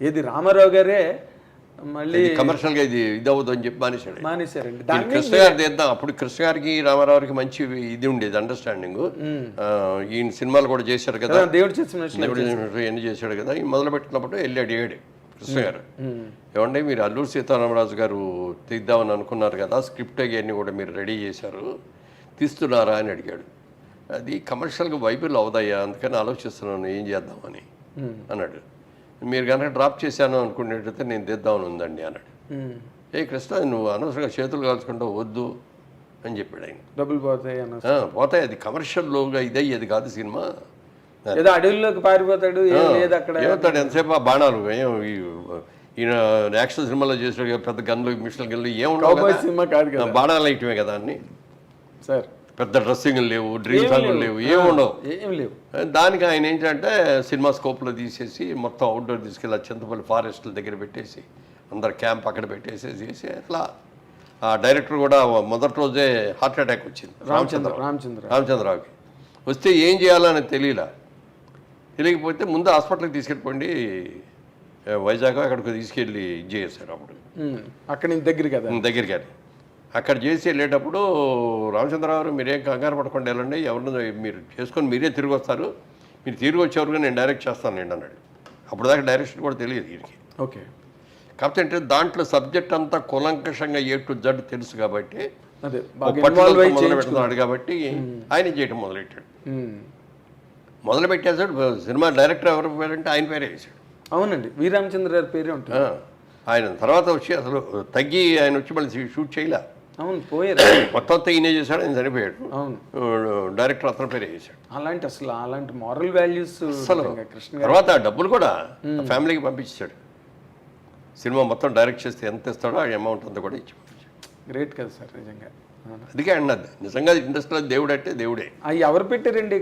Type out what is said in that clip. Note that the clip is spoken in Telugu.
ఏది రామారావు గారే మళ్ళీ కమర్షియల్గా ఇది అవ్వదు అని చెప్పి మానేశారండి. కృష్ణ గారు తీద్దాం, అప్పుడు కృష్ణ గారికి రామారావుకి మంచి ఇది ఉండేది అండర్స్టాండింగ్. ఈయన సినిమాలు కూడా చేశాడు కదా, దేవుడు ఎన్ని చేశాడు కదా. ఈ మొదలు పెట్టినప్పుడు వెళ్ళి అడిగాడు కృష్ణ గారు, ఏమంటే మీరు అల్లూరు సీతారామరాజు గారు తీద్దామని అనుకున్నారు కదా, స్క్రిప్ట్ అవన్నీ కూడా మీరు రెడీ చేశారు, తీస్తున్నారా అని అడిగాడు. అది కమర్షియల్గా వైబుల్ అవుదయ్యా, అందుకని ఆలోచిస్తున్నాను ఏం చేద్దామని అన్నాడు. మీరు కనుక డ్రాప్ చేశాను అనుకునేటైతే నేను తీద్దామని ఉందండి అన్నాడు. ఏ కృష్ణ నువ్వు అనవసరంగా చేతులు కాల్చుకుంటూ వద్దు అని చెప్పాడు ఆయన. డబ్బులు పోతాయి, అది కమర్షియల్లోగా ఇదయ్యేది కాదు సినిమా. ఏదో అడవుల్లోకి పారిపోతాడు, ఏమవుతాడు ఎంతసేపు ఆ బాణాలు ఈయన యాక్షన్ సినిమాలో చేసాడు, పెద్ద గన్లు మిషన్ గన్లు ఏముండవు, బాణాలు వేయటమే కదా అన్ని. సార్ పెద్ద డ్రెస్సింగ్లు లేవు, డ్రీమ్ సాంగ్లు లేవు, ఏముండవు. దానికి ఆయన ఏంటంటే సినిమా స్కోప్లో తీసేసి మొత్తం అవుట్డోర్ తీసుకెళ్ళి చింతపల్లి ఫారెస్ట్ల దగ్గర పెట్టేసి అందరు క్యాంప్ అక్కడ పెట్టేసేసి అట్లా. ఆ డైరెక్టర్ కూడా మొదటి రోజే హార్ట్ అటాక్ వచ్చింది రామచంద్రరావుకి. వస్తే ఏం చేయాలని తెలియకపోతే ముందు హాస్పిటల్కి తీసుకెళ్ళిపోండి, వైజాగ్ అక్కడికి తీసుకెళ్ళి ఇది చేశారు. అప్పుడు అక్కడి నుంచి దగ్గర కానీ అక్కడ చేసి వెళ్ళేటప్పుడు రామచంద్రరావు మీరేం కంగారు పడకుండా వెళ్ళండి, ఎవరినో మీరు చేసుకొని మీరే తిరిగి వస్తారు, మీరు తిరిగి వచ్చేవరకు నేను డైరెక్ట్ చేస్తానండి అన్నాడు. అప్పుడు దాకా డైరెక్షన్ కూడా తెలియదు వీరికి. ఓకే. కాకపోతే అంటే దాంట్లో సబ్జెక్ట్ అంతా కూలంకషంగా ఏ టు జడ్ తెలుసు కాబట్టి, మొదలు పెడుతున్నాడు కాబట్టి ఆయన చేయటం మొదలెట్టాడు. మొదలుపెట్టేసాడు. సినిమా డైరెక్టర్ ఎవరు పేరంటే ఆయన పేరే వేసాడు. అవునండి, వి రామచంద్ర గారి పేరే ఉంటుంది. ఆయన తర్వాత వచ్చి అసలు తగ్గి ఆయన వచ్చి మళ్ళీ షూట్ చేయలే. అవును, పోయారు. మొత్తం ఈయనే చేశాడు, ఆయన చనిపోయాడు. అవును, డైరెక్టర్ అతని పేరే చేశాడు. అలాంటి మారల్ వాల్యూస్ కృష్ణ తర్వాత డబ్బులు కూడా ఫ్యామిలీకి పంపించాడు. సినిమా మొత్తం డైరెక్ట్ చేస్తే ఎంత ఇస్తాడో ఆ అమౌంట్ అంతా కూడా ఇచ్చి పంపించాడు. గ్రేట్ కదా సార్ నిజంగా. అందుకే అన్నది నిజంగా ఇండస్ట్రీలో దేవుడు అంటే దేవుడే. అవి ఎవరు పెట్టారండి